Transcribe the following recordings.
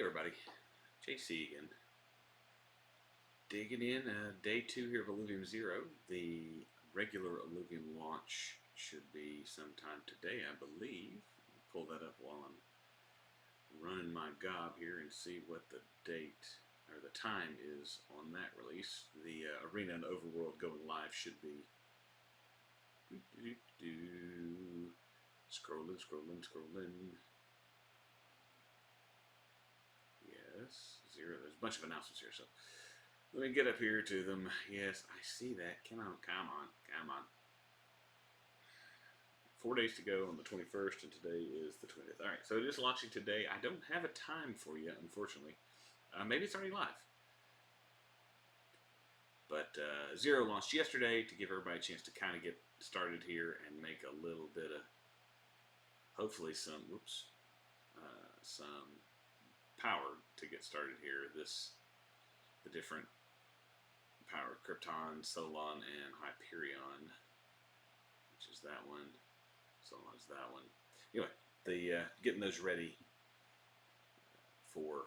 everybody, JC again. Digging in, day 2 here of Illuvium Zero. The regular Illuvium launch should be sometime today, I believe. I'll pull that up while I'm running my gob here and see what the date or the time is on that release. The Arena and Overworld going live should be scrolling. Yes, zero. There's a bunch of announcements here, so let me get up here to them. Yes, I see that. Come on. 4 days to go on the 21st, and today is the 20th. All right, so it is launching today. I don't have a time for you, unfortunately. Maybe it's already live. But Zero launched yesterday to give everybody a chance to kind of get started here and make a little bit of, hopefully some power to get started here. The different power, Krypton, Solon, and Hyperion, which is that one. Solon's that one. Anyway, getting those ready for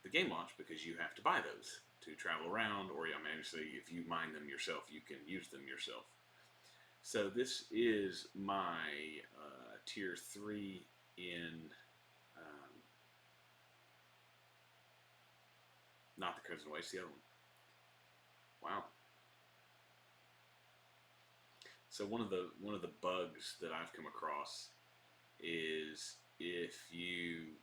the game launch, because you have to buy those to travel around, or obviously if you mine them yourself, you can use them yourself. So this is my tier 3 in not the Crimson Waste, the other one. Wow. So one of the bugs that I've come across is if you,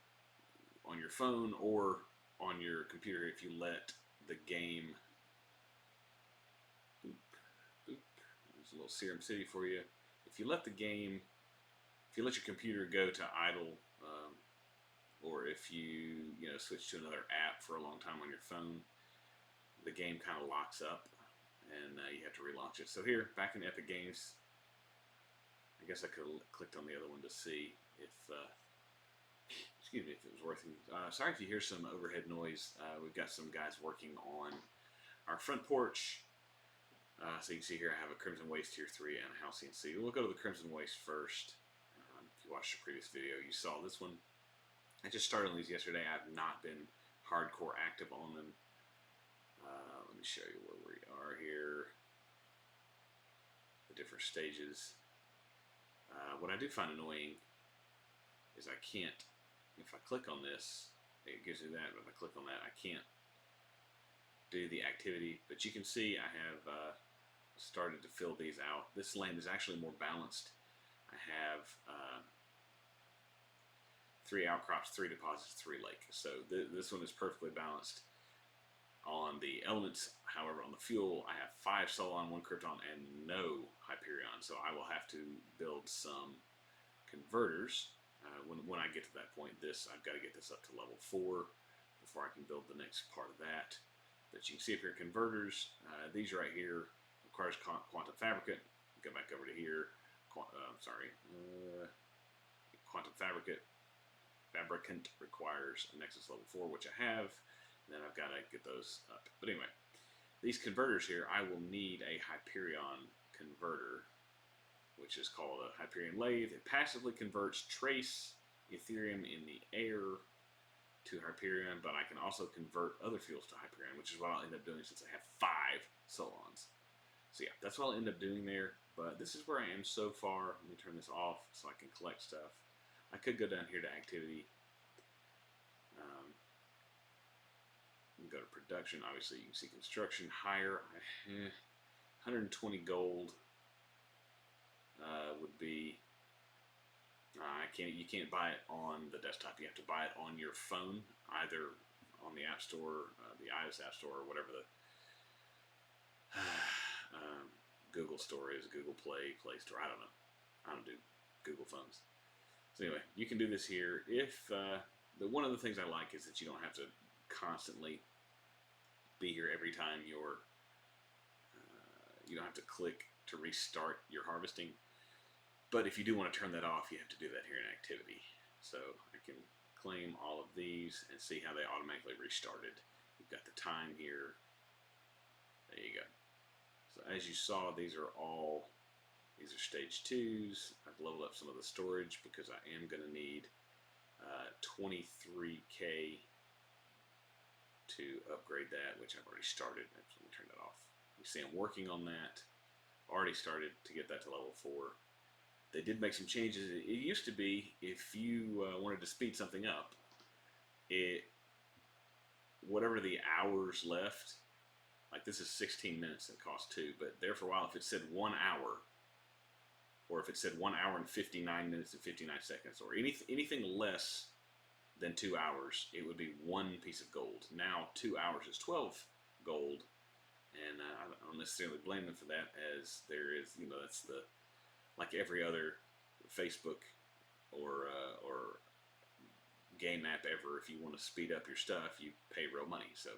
on your phone or on your computer, if you let the game, there's a little Serum City for you. If you let your computer go to idle, or if you switch to another app for a long time on your phone, the game kind of locks up, and you have to relaunch it. So here, back in Epic Games, I guess I could have clicked on the other one to see if, excuse me, if it was working. Sorry if you hear some overhead noise. We've got some guys working on our front porch. So you can see here I have a Crimson Waste Tier 3 and a Halcyon Sea. We'll go to the Crimson Waste first. If you watched the previous video, you saw this one. I just started on these yesterday. I've not been hardcore active on them. Let me show you where we are here. The different stages. What I do find annoying is I can't, if I click on this, it gives me that, but if I click on that, I can't do the activity. But you can see I have started to fill these out. This land is actually more balanced. I have 3 outcrops, 3 deposits, 3 lakes. So this one is perfectly balanced. On the elements, however, on the fuel, I have 5 Solon, 1 Krypton, and no Hyperion. So I will have to build some converters. When I get to that point, I've got to get this up to level 4 before I can build the next part of that. But you can see up here, converters. These right here requires Quantum Fabricate. Go back over to here. Quantum Fabricant requires a Nexus level 4, which I have. And then I've got to get those up. But anyway, these converters here, I will need a Hyperion converter, which is called a Hyperion Lathe. It passively converts trace Ethereum in the air to Hyperion, but I can also convert other fuels to Hyperion, which is what I'll end up doing since I have 5 Solons. So yeah, that's what I'll end up doing there. But this is where I am so far. Let me turn this off so I can collect stuff. I could go down here to activity. Go to production. Obviously, you can see construction higher. 120 gold would be. You can't buy it on the desktop. You have to buy it on your phone, either on the App Store, the iOS App Store, or whatever the Google Store is, Google Play Store. I don't know. I don't do Google phones. So anyway, you can do this here. If one of the things I like is that you don't have to constantly be here every time you don't have to click to restart your harvesting. But if you do want to turn that off, you have to do that here in activity. So I can claim all of these and see how they automatically restarted. You've got the time here. There you go. So as you saw, these are stage 2s. I've leveled up some of the storage because I am going to need 23K to upgrade that, which I've already started. Let me turn that off. You see I'm working on that. Already started to get that to level 4. They did make some changes. It used to be if you wanted to speed something up, whatever the hours left, like this is 16 minutes and cost 2, but there for a while if it said 1 hour, or if it said 1 hour and 59 minutes and 59 seconds, or anything less than 2 hours, it would be 1 piece of gold. Now 2 hours is 12 gold, and I don't necessarily blame them for that, as there is, that's the, like every other Facebook or game app ever, if you want to speed up your stuff, you pay real money. So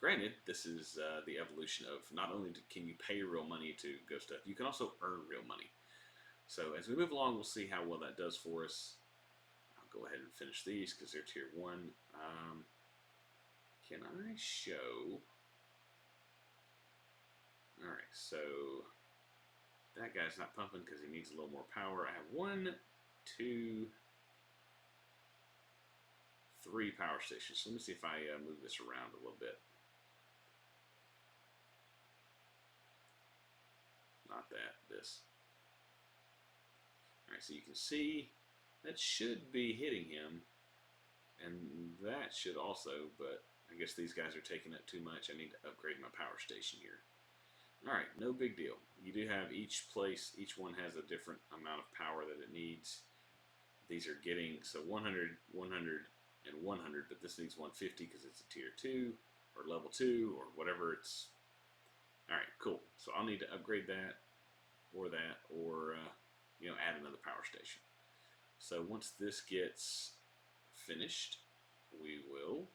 granted, this is the evolution of not only can you pay real money to go stuff, you can also earn real money. So as we move along, we'll see how well that does for us. I'll go ahead and finish these because they're tier 1. Can I show? Alright, so that guy's not pumping because he needs a little more power. I have 1, 2, 3 power stations. So let me see if I move this around a little bit. Not that, this. Alright, so you can see that should be hitting him, and that should also, but I guess these guys are taking up too much. I need to upgrade my power station here. Alright, no big deal. You do have each one has a different amount of power that it needs. These are getting, so 100, 100, and 100, but this needs 150 because it's a tier 2, or level 2, or whatever it's. Alright, cool. So I'll need to upgrade that, or add another power station. So once this gets finished, we will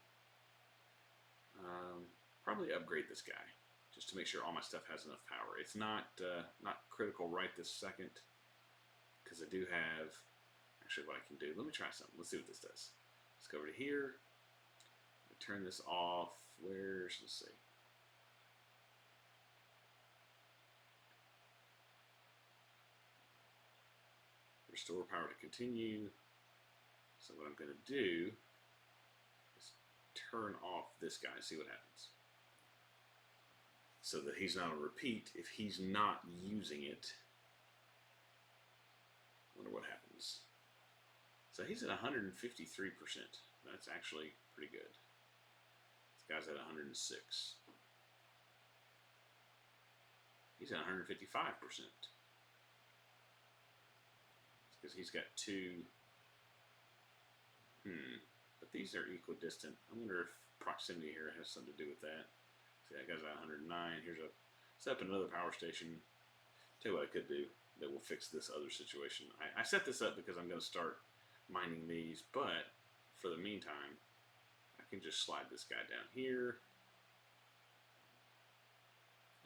probably upgrade this guy, just to make sure all my stuff has enough power. It's not critical right this second, because I do have, actually what I can do, let me try something. Let's see what this does. Let's go over to here, turn this off. Let's see. Restore power to continue. So what I'm going to do is turn off this guy and see what happens. So that he's not on repeat if he's not using it. Wonder what happens. So he's at 153%. That's actually pretty good. This guy's at 106. He's at 155%. Because he's got 2. But these are equidistant. I wonder if proximity here has something to do with that. See, that guy's at 109. Here's set up another power station. Tell you what I could do that will fix this other situation. I set this up because I'm going to start mining these, but for the meantime, I can just slide this guy down here.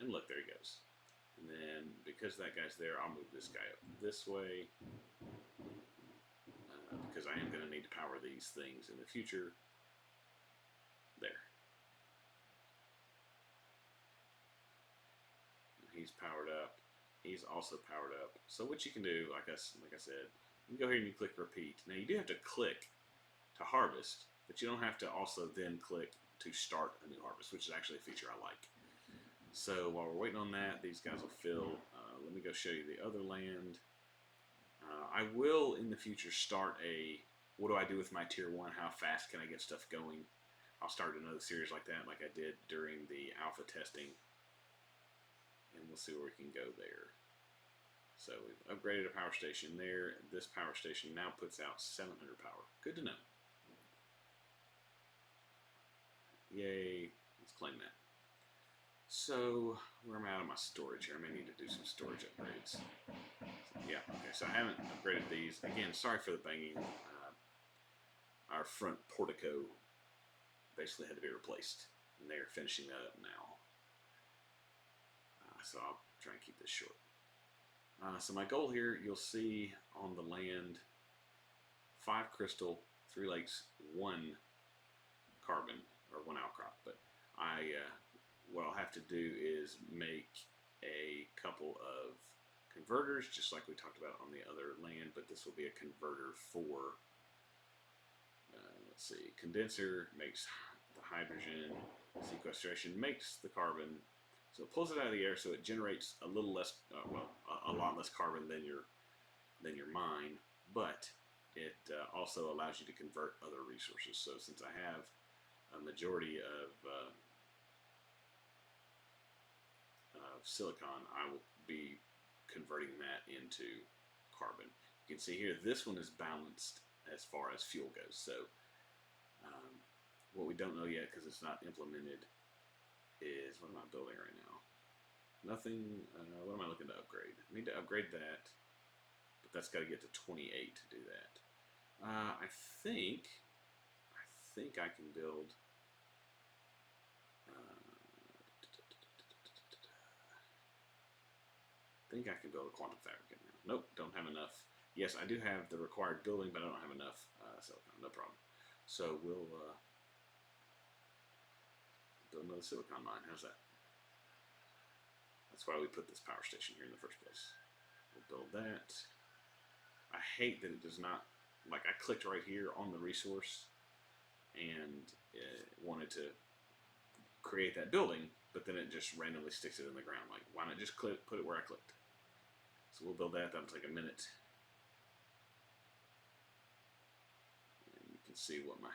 And look, there he goes. And then, because that guy's there, I'll move this guy up this way. Because I am going to need to power these things in the future. There. He's powered up. He's also powered up. So what you can do, like I said, you can go here and you click repeat. Now you do have to click to harvest, but you don't have to also then click to start a new harvest, which is actually a feature I like. So while we're waiting on that, these guys will fill. Let me go show you the other land. I will in the future start what do I do with my tier 1? How fast can I get stuff going? I'll start another series like that, like I did during the alpha testing. And we'll see where we can go there. So we've upgraded a power station there. This power station now puts out 700 power. Good to know. Yay. Let's claim that. So, where am I out of my storage here? I may need to do some storage upgrades. Yeah, okay, so I haven't upgraded these. Again, sorry for the banging. Our front portico basically had to be replaced, and they're finishing that up now. So I'll try and keep this short. So my goal here, you'll see on the land, 5 crystal, 3 lakes, 1 carbon, or 1 outcrop. But what I'll have to do is make a couple of converters, just like we talked about on the other land, but this will be a converter for, let's see, condenser makes the hydrogen sequestration makes the carbon, so it pulls it out of the air, so it generates a little less, a lot less carbon than your mine, but it also allows you to convert other resources. So since I have a majority of silicon, I will be converting that into carbon. You can see here, this one is balanced as far as fuel goes. So what we don't know yet, because it's not implemented, is what am I building right now? Nothing. What am I looking to upgrade? I need to upgrade that, but that's got to get to 28 to do that. I think I can build. I think I can build a quantum fabricant now. Nope, don't have enough. Yes, I do have the required building, but I don't have enough silicon. No problem. So we'll build another silicon mine. How's that? That's why we put this power station here in the first place. We'll build that. I hate that it does not, like I clicked right here on the resource and wanted to create that building, but then it just randomly sticks it in the ground. Like, why not just put it where I clicked? So we'll build that. That'll take a minute. And you can see what my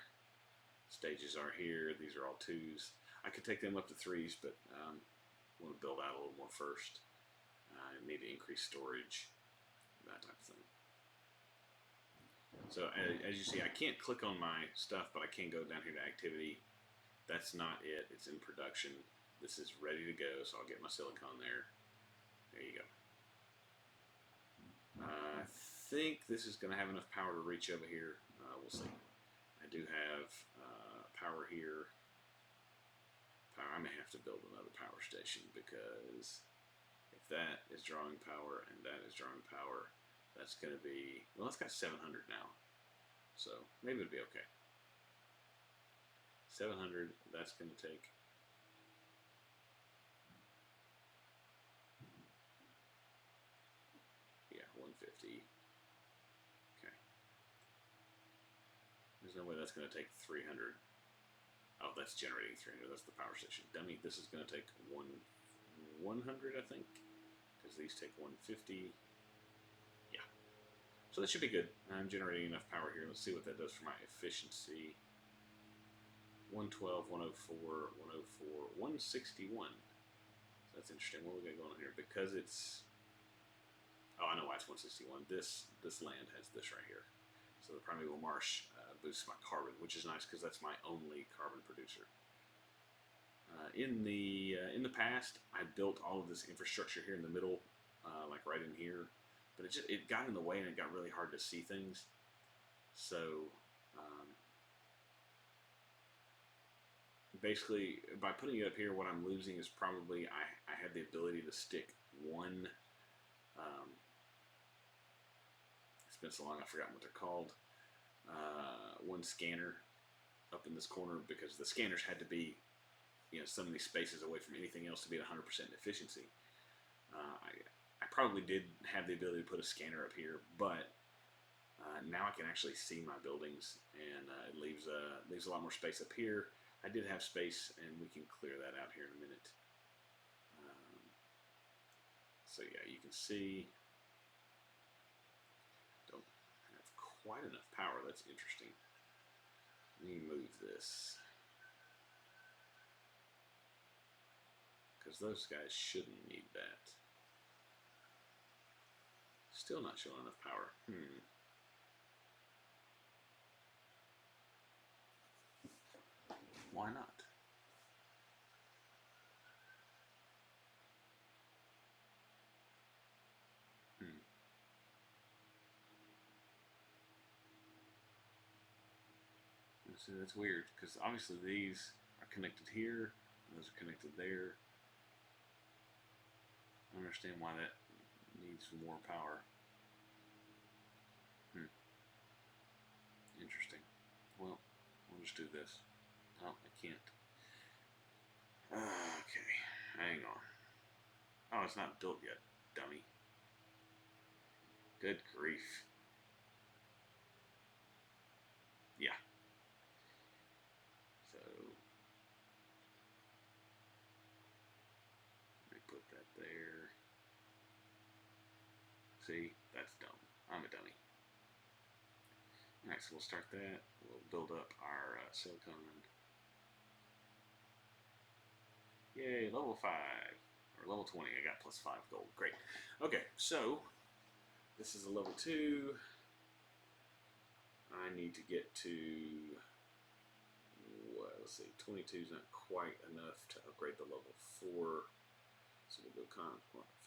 stages are here. These are all 2s. I could take them up to 3s, but I want to build out a little more first. I need to increase storage, that type of thing. So as you see, I can't click on my stuff, but I can go down here to activity. That's not it. It's in production. This is ready to go, so I'll get my silicon there. There you go. I think this is going to have enough power to reach over here. We'll see. I do have power here. I may have to build another power station, because if that is drawing power and that is drawing power, that's going to be, well, it's got 700 now, so maybe it'll be okay. 700, that's going to take, yeah, 150. Okay. There's no way that's going to take 300. Oh, that's generating 300. That's the power station. Dummy, this is going to take 100, I think, because these take 150. Yeah. So that should be good. I'm generating enough power here. Let's see what that does for my efficiency. 112, 104, 104, 161. So that's interesting. What we got going on here? Because it's... Oh, I know why it's 161. This land has this right here. So the primeval marsh boosts my carbon, which is nice because that's my only carbon producer. In the past, I built all of this infrastructure here in the middle, like right in here, but it got in the way and it got really hard to see things. So basically, by putting it up here, what I'm losing is probably I had the ability to stick one. It's been so long I've forgotten what they're called. One scanner up in this corner, because the scanners had to be, so many spaces away from anything else to be at 100% efficiency. I probably did have the ability to put a scanner up here, but now I can actually see my buildings, and it leaves a lot more space up here. I did have space, and we can clear that out here in a minute. So yeah, you can see don't have quite enough power. That's interesting. Let me move this, because those guys shouldn't need that. Still not showing enough power. Why not? See, that's weird, because obviously these are connected here, and those are connected there. I don't understand why that needs more power. Interesting. Well, we'll just do this. Oh, I can't. Okay, hang on. Oh, it's not built yet, dummy. Good grief. Yeah. So there. See, that's dumb. I'm a dummy. Alright, so we'll start that. We'll build up our silicon. Yay, level 5. Or level 20. I got plus 5 gold. Great. Okay, so this is a level 2. I need to get to, what, let's see, 22 is not quite enough to upgrade the level 4. So we'll go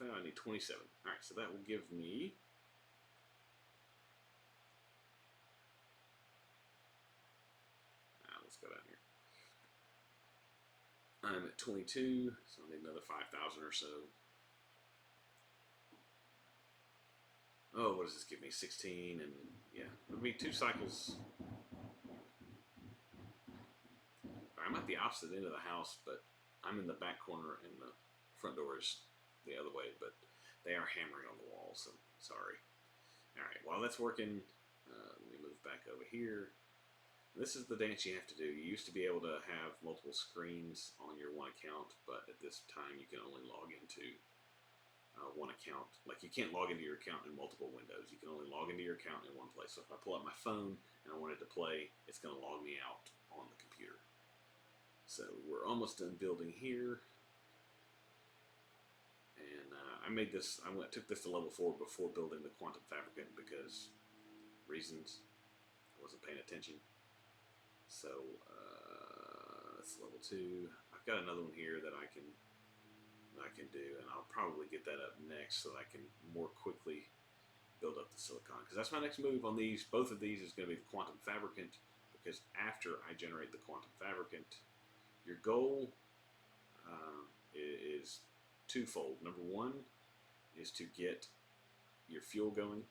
I need 27. Alright, so that will give me let's go down here. I'm at 22, so I need another 5,000 or so. Oh, what does this give me? 16, and yeah, it'll be 2 cycles. I'm at the opposite end of the house, but I'm in the back corner, and the front door is the other way, but they are hammering on the wall, so sorry. Alright, while that's working, let me move back over here. This is the dance you have to do. You used to be able to have multiple screens on your one account, but at this time you can only log into one account. Like, you can't log into your account in multiple windows. You can only log into your account in one place. So if I pull up my phone and I wanted to play, it's going to log me out on the computer. So we're almost done building here. And I made this, took this to level 4 before building the quantum fabricant because reasons. I wasn't paying attention. So that's level 2. I've got another one here that I can do, and I'll probably get that up next so that I can more quickly build up the silicon, because that's my next move on these. Both of these is going to be the quantum fabricant, because after I generate the quantum fabricant, your goal is twofold. Number 1 is to get your fuel going.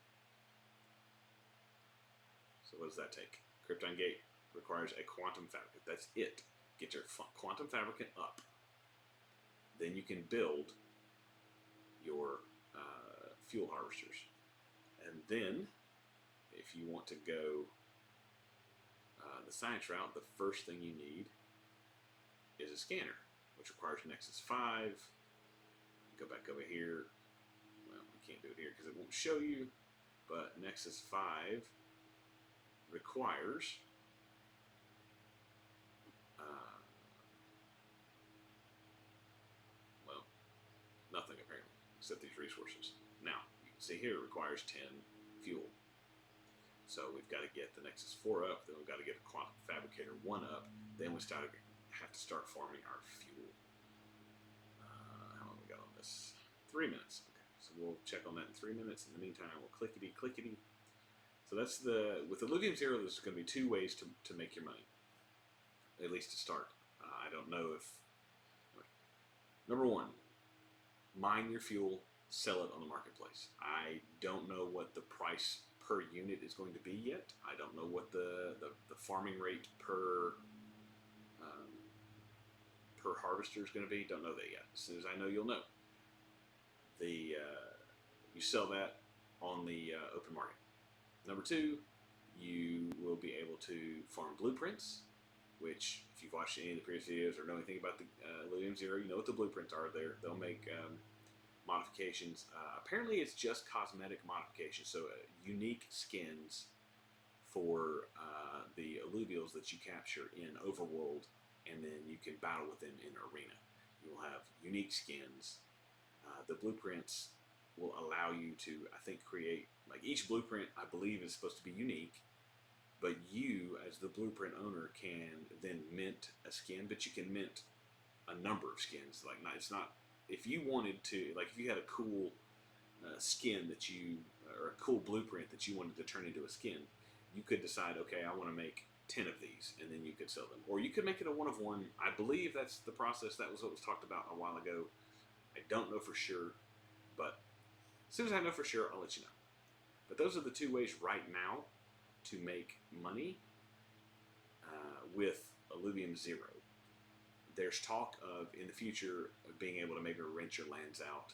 So what does that take? Krypton gate requires a quantum fabricant. That's it. Get your quantum fabricant up. Then you can build your fuel harvesters. And then, if you want to go the science route, the first thing you need is a scanner, which requires Nexus 5. Go back over here. Well, I can't do it here because it won't show you, but Nexus 5 requires nothing apparently, except these resources. Now, you can see here it requires 10 fuel. So we've got to get the Nexus 4 up, then we've got to get a Quantum Fabricator 1 up, then we have to start farming our fuel. How long we got on this? 3 minutes. Okay, so we'll check on that in 3 minutes. In the meantime, we'll clickety. So that's with Illuvium Zero, there's going to be 2 ways to make your money, at least to start. I don't know if... Number 1, mine your fuel, sell it on the marketplace. I don't know what the price per unit is going to be yet. I don't know what the farming rate per harvester is going to be. Don't know that yet. As soon as I know, you'll know. You sell that on the open market. Number 2, you will be able to farm blueprints, which, if you've watched any of the previous videos or know anything about the Illuvium Zero, you know what the blueprints are. They'll make modifications. Apparently, it's just cosmetic modifications, so unique skins for the Illuvials that you capture in Overworld, and then you can battle with them in Arena. You'll have unique skins. The blueprints will allow you to, I think, create, like, each blueprint, I believe, is supposed to be unique. But you, as the blueprint owner, can then mint a skin, but you can mint a number of skins. Like, it's not, if you wanted to, like, if you had a cool skin that you, or a cool blueprint that you wanted to turn into a skin, you could decide, okay, I want to make 10 of these, and then you could sell them. Or you could make it a 1-of-1. I believe that's the process. That was what was talked about a while ago. I don't know for sure, but as soon as I know for sure, I'll let you know. But those are the 2 ways right now to make money with Illuvium Zero. There's talk of, in the future, of being able to maybe rent your lands out.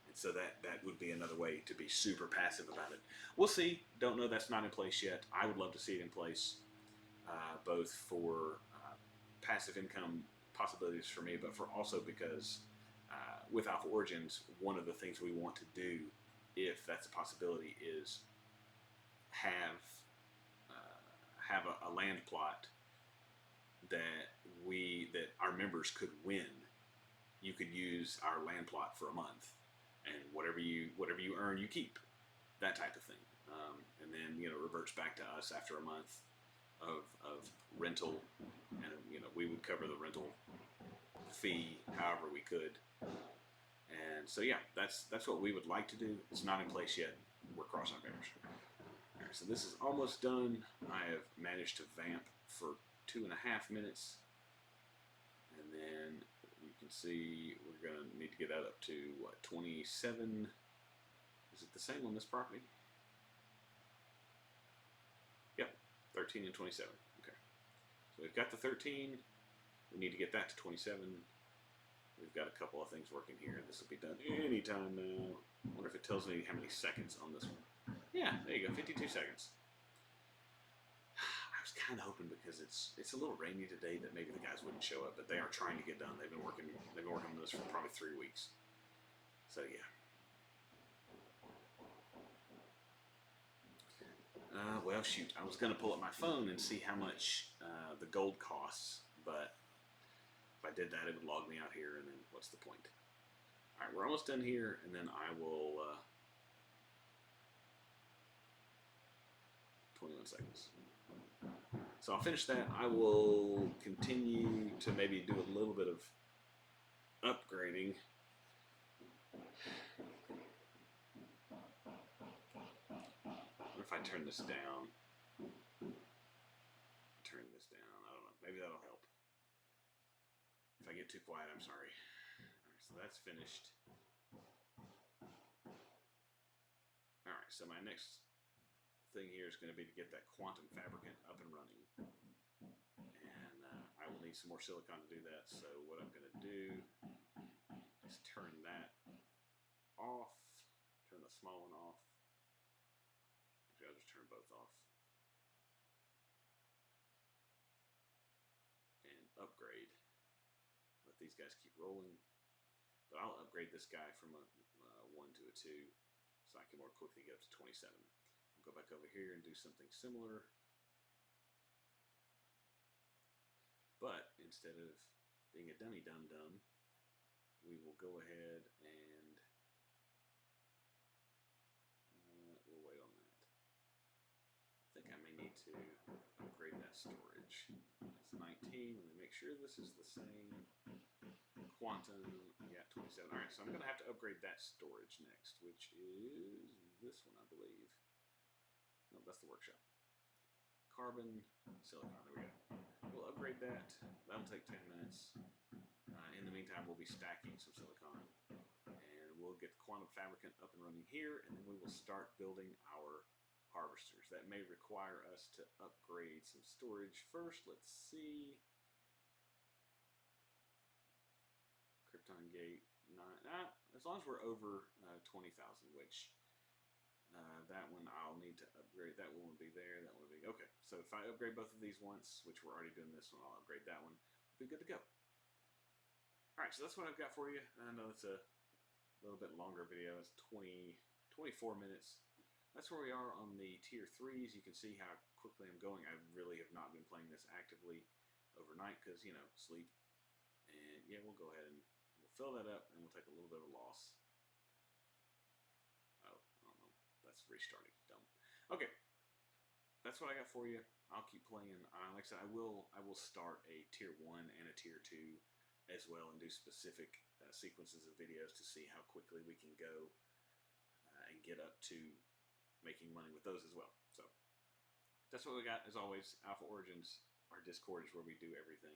And so that would be another way to be super passive about it. We'll see. Don't know. That's not in place yet. I would love to see it in place, both for passive income possibilities for me, but for also because with Alpha Origins, one of the things we want to do, if that's a possibility, is have a land plot that our members could win. You could use our land plot for a month, and whatever you earn, you keep. That type of thing, and then reverts back to us after a month of rental, and we would cover the rental fee however we could. And so yeah, that's what we would like to do. It's not in place yet. We're crossing our fingers. All right, so this is almost done. I have managed to vamp for 2.5 minutes, and then you can see we're gonna need to get that up to what, 27. Is it the same on this property? Yep, 13 and 27. Okay, so we've got the 13. We need to get that to 27. We've got a couple of things working here. This will be done anytime now. I wonder if it tells me how many seconds on this one. Yeah, there you go, 52 seconds. I was kind of hoping, because it's a little rainy today, that maybe the guys wouldn't show up, but they are trying to get done. They've been working on this for probably 3 weeks. So yeah. Well, shoot, I was going to pull up my phone and see how much the gold costs, but if I did that, it would log me out here, and then what's the point? All right, we're almost done here, and then I will... 21 seconds. So I'll finish that. I will continue to maybe do a little bit of upgrading. What if I turn this down? Turn this down. I don't know. Maybe that'll help. If I get too quiet, I'm sorry. All right, so that's finished. All right, so my next thing here is going to be to get that quantum fabricant up and running, and I will need some more silicon to do that. So what I'm going to do is turn that off, turn the small one off. Actually, I'll just turn both off and upgrade. Let these guys keep rolling, but I'll upgrade this guy from a 1 to a 2 so I can more quickly get up to 27. Go back over here and do something similar, but instead of being a dummy dum-dum, we will go ahead and we'll wait on that. I think I may need to upgrade that storage. It's 19. Let me make sure this is the same. Quantum, yeah, 27. All right, so I'm going to have to upgrade that storage next, which is this one, I believe. No, that's the workshop. Carbon, silicon, there we go. We'll upgrade that. That'll take 10 minutes. In the meantime, we'll be stacking some silicon. And we'll get the quantum fabricant up and running here, and then we will start building our harvesters. That may require us to upgrade some storage first. Let's see. Krypton gate 9. As long as we're over 20,000, which... that one I'll need to upgrade. That one will be there. That one will be... Okay, so if I upgrade both of these once, which we're already doing this one, I'll upgrade that one. We'll be good to go. Alright, so that's what I've got for you. I know it's a little bit longer video. It's 24 minutes. That's where we are on the tier 3s. You can see how quickly I'm going. I really have not been playing this actively overnight because, sleep. And yeah, we'll go ahead and we'll fill that up, and we'll take a little bit of a loss. That's restarting. Dumb. Okay, that's what I got for you. I'll keep playing. Like I said, I will start a tier 1 and a tier 2 as well, and do specific sequences of videos to see how quickly we can go and get up to making money with those as well. So that's what we got. As always, Alpha Origins, our Discord is where we do everything.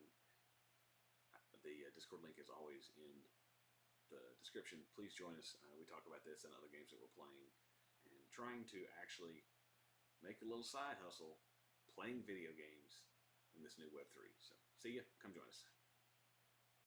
The Discord link is always in the description. Please join us. We talk about this and other games that we're playing, and trying to actually make a little side hustle playing video games in this new Web3. So see ya. Come join us.